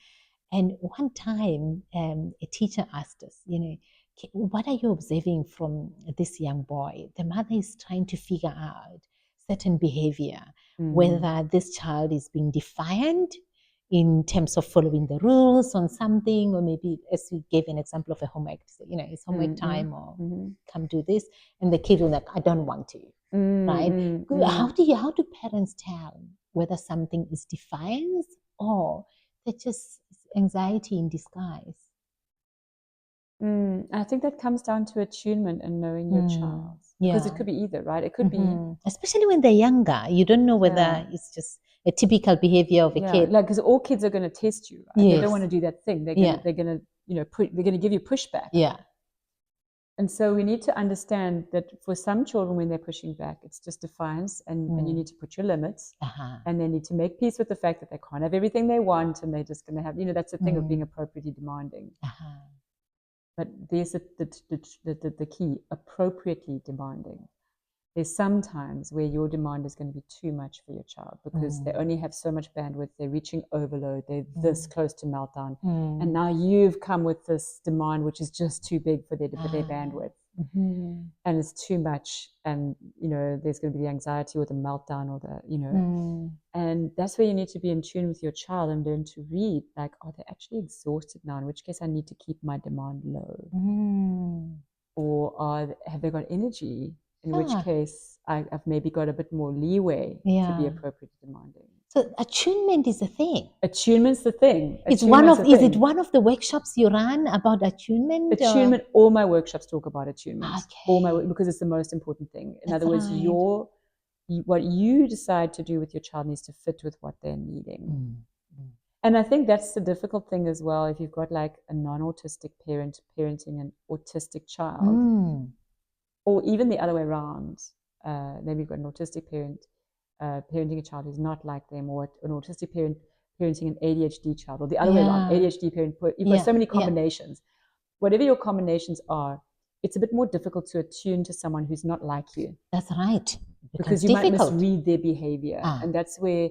And one time, a teacher asked us, what are you observing from this young boy? The mother is trying to figure out certain behavior, whether this child is being defiant in terms of following the rules on something, or maybe, as we gave an example of a homework, it's homework time, or come do this, and the kid will like, I don't want to, right? How do parents tell whether something is defiance or that's just anxiety in disguise? I think that comes down to attunement and knowing your child. Because it could be either, right? It could be, especially when they're younger, you don't know whether it's just a typical behavior of a kid. Like, because all kids are going to test you, right? They don't want to do that thing. They're going to, they're going to give you pushback. Yeah. And so we need to understand that for some children, when they're pushing back, it's just defiance, and you need to put your limits, and they need to make peace with the fact that they can't have everything they want, and they're just going to have, that's the thing of being appropriately demanding. But there's the key, appropriately demanding. There's sometimes where your demand is going to be too much for your child because they only have so much bandwidth, they're reaching overload, they're this close to meltdown. And now you've come with this demand which is just too big for their bandwidth. And it's too much, and there's going to be the anxiety or the meltdown or the and that's where you need to be in tune with your child and learn to read, like, are they actually exhausted now, in which case I need to keep my demand low, or have they got energy, in which case I've maybe got a bit more leeway to be appropriately demanding. So attunement is a thing. Attunement's the thing. Is it one of the workshops you run about attunement? Attunement. All my workshops talk about attunement. Okay. Because it's the most important thing. In other words, your what you decide to do with your child needs to fit with what they're needing. And I think that's the difficult thing as well. If you've got like a non-autistic parent parenting an autistic child, or even the other way around, maybe you've got an autistic parent parenting a child who's not like them, or an autistic parent parenting an ADHD child, or the other way around, ADHD parent. You've got so many combinations. Whatever your combinations are, it's a bit more difficult to attune to someone who's not like you. That's right. Because you might misread their behavior. And that's where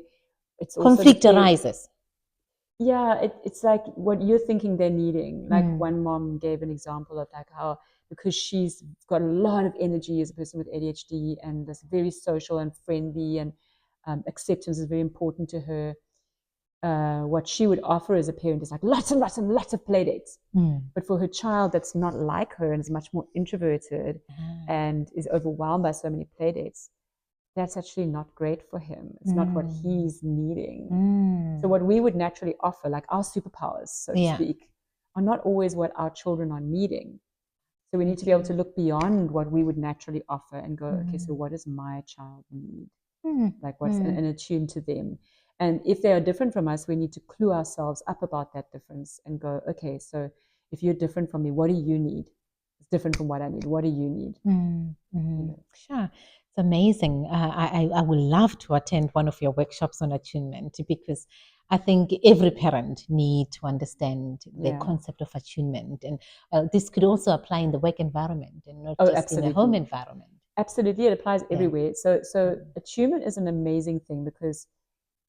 it's also conflict arises. Yeah, it's like what you're thinking they're needing. Like one mom gave an example of like how, because she's got a lot of energy as a person with ADHD and this very social and friendly, and acceptance is very important to her. What she would offer as a parent is like lots and lots and lots of play dates. But for her child that's not like her and is much more introverted and is overwhelmed by so many play dates, that's actually not great for him. It's not what he's needing. So what we would naturally offer, like our superpowers, so to speak, are not always what our children are needing. So we need to be able to look beyond what we would naturally offer and go, okay, so what does my child need? Like what's and attune to them. And if they are different from us, we need to clue ourselves up about that difference and go, okay, so if you're different from me, what do you need? It's different from what I need. What do you need? You know? Sure. It's amazing. I would love to attend one of your workshops on attunement, because I think every parent needs to understand the concept of attunement. And this could also apply in the work environment and not just in the home environment. Absolutely. It applies everywhere. So attunement is an amazing thing, because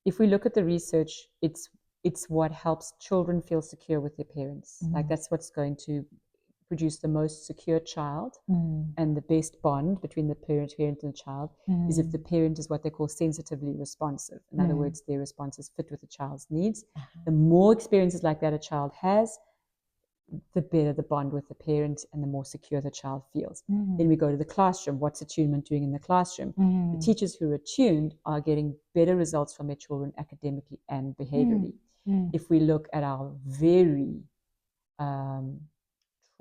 if we look at the research, it's what helps children feel secure with their parents. Like that's what's going to produce the most secure child, and the best bond between the parent and the child is if the parent is what they call sensitively responsive. In other words, their responses fit with the child's needs. The more experiences like that a child has, the better the bond with the parent and the more secure the child feels. Then we go to the classroom. What's attunement doing in the classroom? The teachers who are attuned are getting better results from their children academically and behaviorally. If we look at our very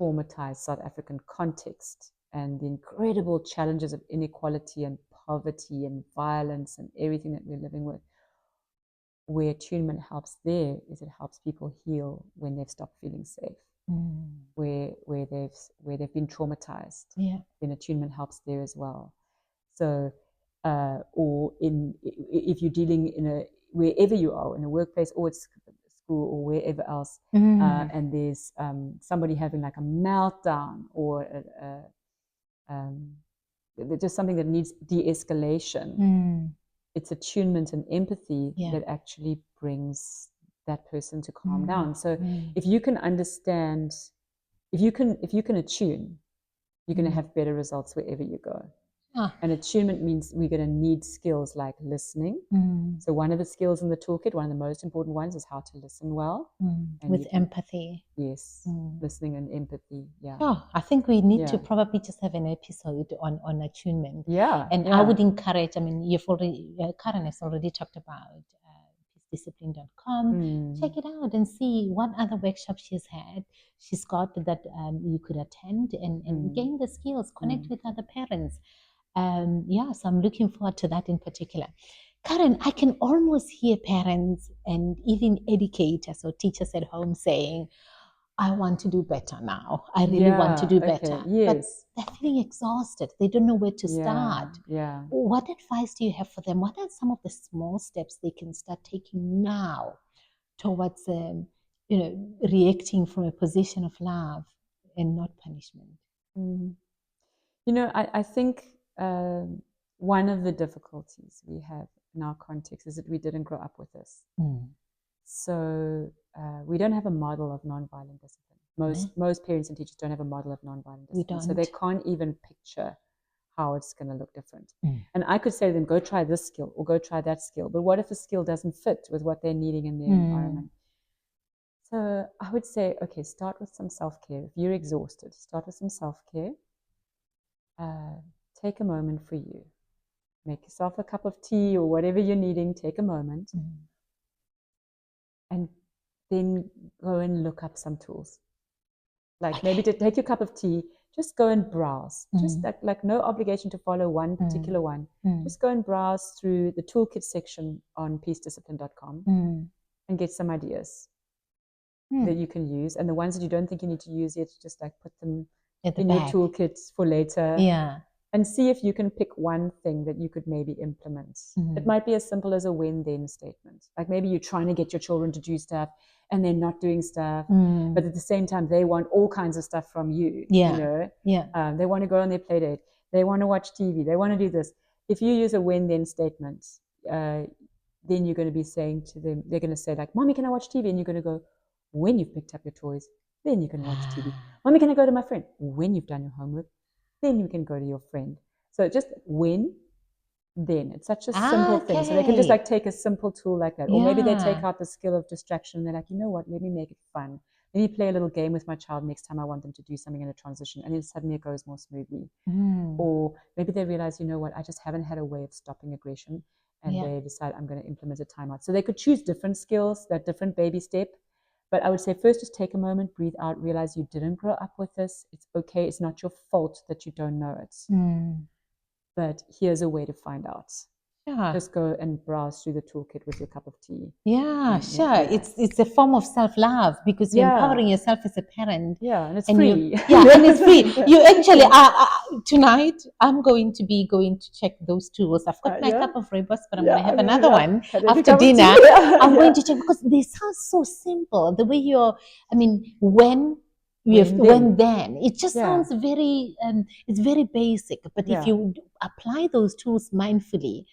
traumatized South African context and the incredible challenges of inequality and poverty and violence and everything that we're living with, where attunement helps there is it helps people heal when they've stopped feeling safe, where they've been traumatized. Then attunement helps there as well. So, or if you're dealing in wherever you are, in a workplace or at school or wherever else, and there's somebody having like a meltdown or just something that needs de-escalation, it's attunement and empathy that actually brings that person to calm down. So if you can understand, if you can attune, you're going to have better results wherever you go. And attunement means we're going to need skills like listening. So one of the skills in the toolkit, one of the most important ones, is how to listen well. With empathy. Yes, listening and empathy. I think we need to probably just have an episode on attunement. And I would encourage, I mean, Karen has already talked about peacediscipline.com. Check it out and see what other workshops she's had. She's got that you could attend and gain the skills, connect with other parents. So I'm looking forward to that in particular. Karen, I can almost hear parents and even educators or teachers at home saying, I want to do better now. I really want to do better. But they're feeling exhausted. They don't know where to start. What advice do you have for them? What are some of the small steps they can start taking now towards reacting from a position of love and not punishment? I think one of the difficulties we have in our context is that we didn't grow up with this. So we don't have a model of nonviolent discipline. Most parents and teachers don't have a model of nonviolent discipline. So they can't even picture how it's going to look different. And I could say to them, go try this skill or go try that skill. But what if the skill doesn't fit with what they're needing in their environment? So I would say, okay, start with some self-care. If you're exhausted, start with some self-care. Take a moment for you. Make yourself a cup of tea or whatever you're needing. Take a moment. And then go and look up some tools. Like maybe to take your cup of tea, just go and browse. Just like no obligation to follow one particular one. Just go and browse through the toolkit section on peacediscipline.com and get some ideas that you can use. And the ones that you don't think you need to use yet, just like put them in your toolkits for later. Yeah. And see if you can pick one thing that you could maybe implement. It might be as simple as a when-then statement. Like maybe you're trying to get your children to do stuff and they're not doing stuff, but at the same time, they want all kinds of stuff from you. Yeah. You know? Yeah. They want to go on their play date. They want to watch TV. They want to do this. If you use a when-then statement, then you're going to be saying to them, they're going to say like, Mommy, can I watch TV? And you're going to go, when you've picked up your toys, then you can watch TV. Mommy, can I go to my friend? When you've done your homework, then you can go to your friend. So just when, then. It's such a simple thing. So they can just like take a simple tool like that. Or maybe they take out the skill of distraction and they're like, you know what, let me make it fun. Let me play a little game with my child next time I want them to do something in a transition. And then suddenly it goes more smoothly. Or maybe they realize, you know what, I just haven't had a way of stopping aggression. And they decide I'm going to implement a timeout. So they could choose different skills, that different baby step. But I would say first, just take a moment, breathe out, realize you didn't grow up with this. It's okay. It's not your fault that you don't know it. But here's a way to find out. Just go and browse through the toolkit with your cup of tea. Sure. It's a form of self-love because you're empowering yourself as a parent. And it's free. And it's free. You actually, tonight, I'm going to check those tools. I've got my cup of rooibos, but I'm going to have another one after dinner. I'm going to check because they sound so simple. The way when then it just sounds very it's very basic, but if you apply those tools mindfully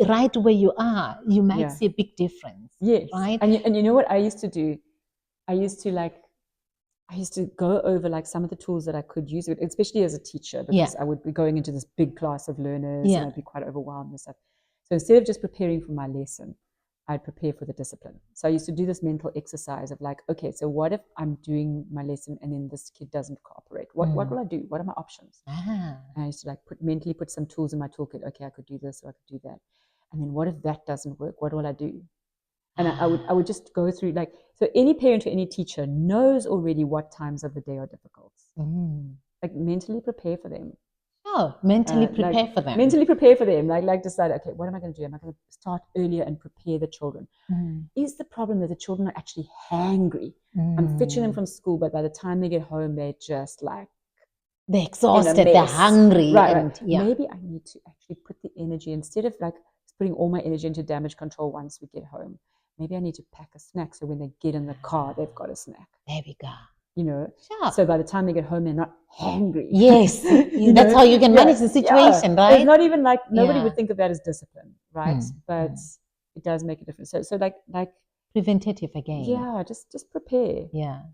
right where you are, you might see a big difference. Right. And you know what I used to do? I used to go over like some of the tools that I could use, especially as a teacher, because I would be going into this big class of learners and I'd be quite overwhelmed and stuff. So instead of just preparing for my lesson, I'd prepare for the discipline. So I used to do this mental exercise of like, okay, so what if I'm doing my lesson and then this kid doesn't cooperate? What will I do? What are my options? And I used to like mentally put some tools in my toolkit. Okay, I could do this or I could do that. And then what if that doesn't work? What will I do? And I would just go through like, so any parent or any teacher knows already what times of the day are difficult. Like mentally prepare for them. Mentally prepare for them. Mentally prepare for them. Like decide, okay, what am I going to do? Am I going to start earlier and prepare the children? Is the problem that the children are actually hangry? I'm fetching them from school, but by the time they get home, they're just like, they're exhausted, they're hungry. Right. Maybe I need to actually put the energy, instead of like putting all my energy into damage control once we get home, maybe I need to pack a snack so when they get in the car, they've got a snack. There we go. You know, so by the time they get home, they're not hangry. Yes, that's how you can manage the situation, right? It's not even like, nobody would think of that as discipline, right? But it does make a difference. So like preventative again. Just prepare.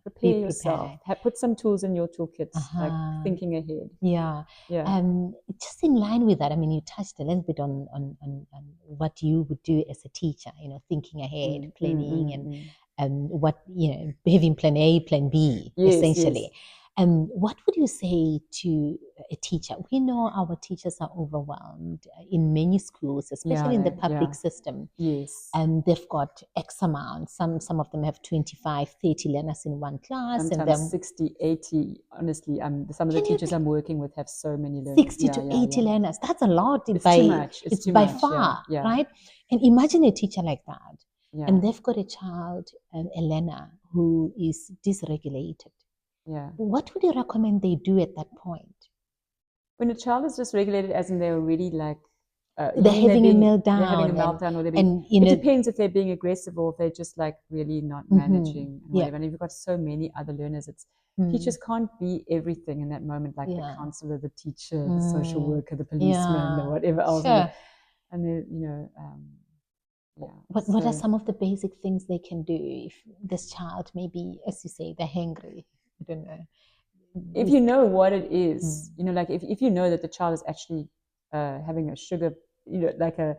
Prepare yourself. Put some tools in your toolkit, like thinking ahead. Just in line with that, I mean, you touched a little bit on what you would do as a teacher, you know, thinking ahead, planning, and what, you know, having plan A, plan B, essentially. And what would you say to a teacher? We know our teachers are overwhelmed in many schools, especially in the public system. And they've got X amount. Some of them have 25, 30 learners in one class. Sometimes and then 60, 80. Honestly, some of the teachers I'm working with have so many learners. 60 to 80 learners. That's a lot. It's too much. It's by far, right? And imagine a teacher like that. And they've got a child, a learner, who is dysregulated. What would you recommend they do at that point? When a child is dysregulated, as in they're already like they're having a meltdown, or they're being, it depends if they're being aggressive or if they're just like really not managing and whatever. And you've got so many other learners. Teachers can't be everything in that moment, like the counselor, the teacher, the social worker, the policeman, or whatever else. And then, you know, what are some of the basic things they can do if this child, maybe, as you say, they're hangry? I don't know. If you know what it is, you know, like if you know that the child is actually having a sugar, you know, like a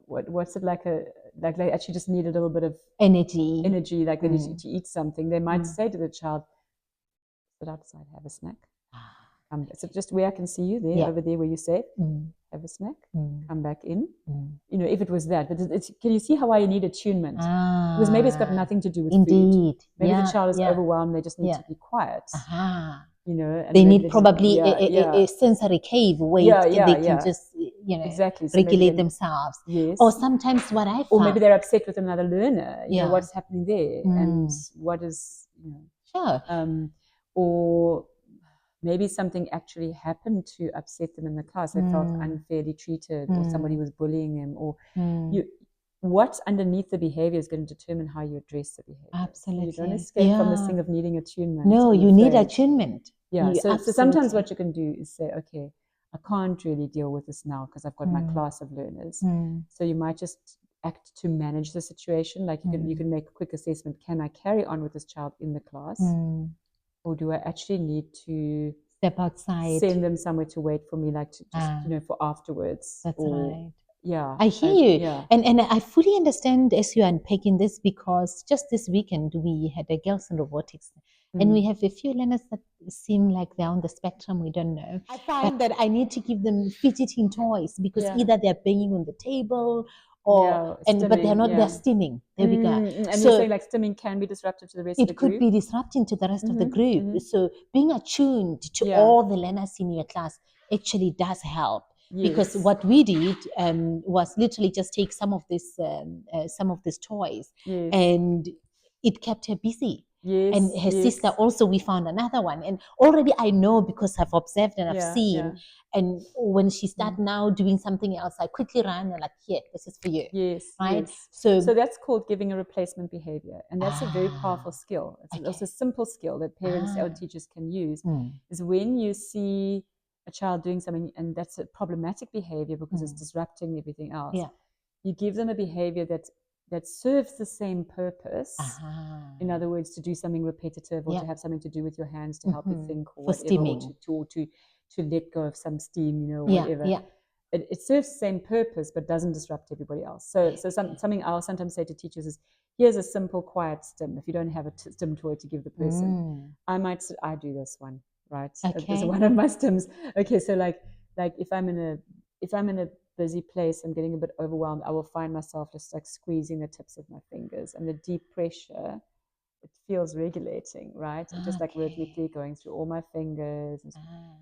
what's it like they actually just need a little bit of energy, like they need to eat something. They might say to the child, "Sit outside, have a snack. So just where I can see you, over there where you're safe. have a snack, Mm. come back in. Mm. You know, if it was that. But can you see how you need attunement? Because maybe it's got nothing to do with Indeed. food. Maybe Yeah, the child is yeah. overwhelmed. They just need Yeah. to be quiet. Aha. You know, and They maybe need just- probably yeah, a sensory cave where they can just, you know, exactly. So maybe regulate then- themselves. Yes. Or sometimes what I found. Or maybe they're upset with another learner. You know, Yeah. what's happening there, and what is, you know, Sure. or maybe something actually happened to upset them in the class. They felt unfairly treated, or somebody was bullying them, or what's underneath the behavior is going to determine how you address the behavior. Absolutely. You don't escape from this thing of needing attunement. No, you need attunement. Yeah. So sometimes what you can do is say, okay, I can't really deal with this now because I've got my class of learners. So you might just act to manage the situation. Like you can make a quick assessment. Can I carry on with this child in the class? Or do I actually need to step outside, send them somewhere to wait for me, like to just, you know, for afterwards? That's right. Yeah. I hear you. Yeah. And I fully understand as you're unpacking this, because just this weekend we had a girls in robotics, and we have a few learners that seem like they're on the spectrum. We don't know. I find that I need to give them fidgeting toys, because either they're banging on the table, or but they're not. They're stimming. There we go. And you're saying like stimming can be disruptive to the rest of the group. It could be disrupting to the rest of the group. So being attuned to all the learners in your class actually does help. Because what we did was literally just take some of these toys, and it kept her busy. And her sister also, we found another one, and already I know, because I've observed and I've seen. And when she started now doing something else, I quickly ran and like, here, this is for you. Right. So that's called giving a replacement behavior, and that's a very powerful skill. It's a simple skill that parents or teachers can use. Is when you see a child doing something and that's a problematic behavior because it's disrupting everything else, you give them a behavior that serves the same purpose. In other words, to do something repetitive, or to have something to do with your hands to help you think, or whatever, or to let go of some steam, you know, whatever. It serves the same purpose but doesn't disrupt everybody else. So something I'll sometimes say to teachers is, here's a simple quiet stim. If you don't have a stim toy to give the person, I do this one. Right. It's one of my stims. Okay. So like if I'm in a busy place, I'm getting a bit overwhelmed, I will find myself just like squeezing the tips of my fingers, and the deep pressure, it feels regulating, right? And just like rhythmically going through all my fingers. And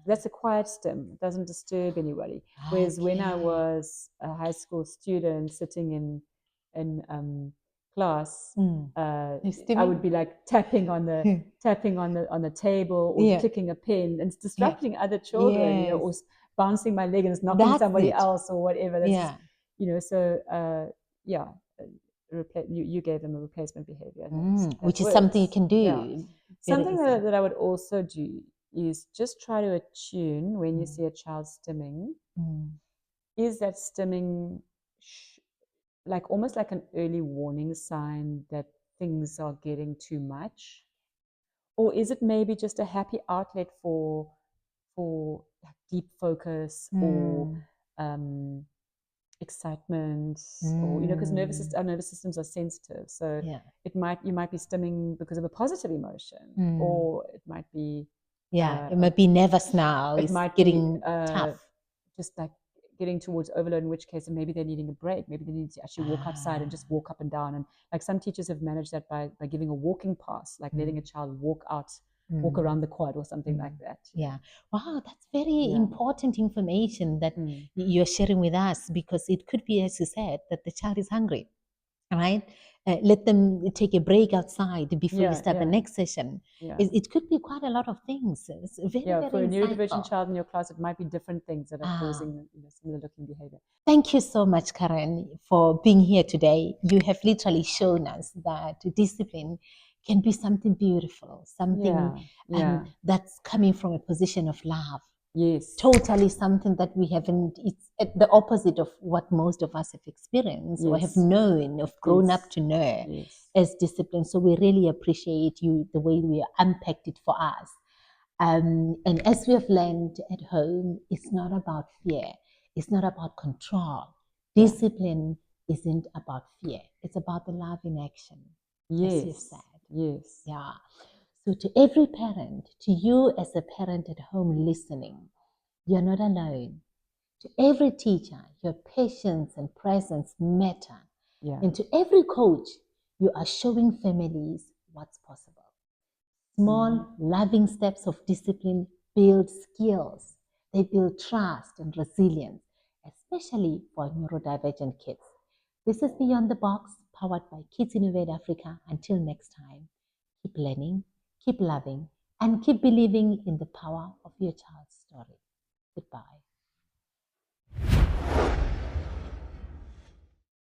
that's a quiet stim. It doesn't disturb anybody. Whereas when I was a high school student sitting in class, I would be like tapping on the table, or clicking a pen, and it's disrupting other children, you know, or bouncing my leg and it's knocking somebody else or whatever. That's just, you know, so you gave them a replacement behavior, which is something you can do. Something that I would also do is just try to attune when you see a child stimming. Is that stimming like almost like an early warning sign that things are getting too much? Or is it maybe just a happy outlet for like deep focus, or excitement, or, you know, because our nervous systems are sensitive. So you might be stimming because of a positive emotion, or it might be it might be nervous now. It might be getting tough. Just like getting towards overload, in which case maybe they're needing a break. Maybe they need to actually walk outside and just walk up and down. And like some teachers have managed that by giving a walking pass, like letting a child walk around the quad or something like that. Yeah. Wow, that's very important information that you're sharing with us, because it could be, as you said, that the child is hungry, right? Let them take a break outside before you start the next session. It could be quite a lot of things. It's very, very for a insightful. neurodivergent child in your class, it might be different things that are causing similar looking behavior. Thank you so much, Karen, for being here today. You have literally shown us that discipline can be something beautiful, something that's coming from a position of love. Yes. Totally something that we haven't, it's the opposite of what most of us have experienced or have known, have grown up to know as discipline. So we really appreciate you, the way we unpacked it for us. And as we have learned at home, it's not about fear. It's not about control. Discipline isn't about fear. It's about the love in action. Yes. As you've said. Yes. Yeah. So to every parent, to you as a parent at home listening, you're not alone. To every teacher, your patience and presence matter. Yeah. And to every coach, you are showing families what's possible. Small, loving steps of discipline build skills. They build trust and resilience, especially for neurodivergent kids. This is Beyond the Box, powered by Kids Innovate Africa. Until next time, keep learning, keep loving, and keep believing in the power of your child's story. Goodbye.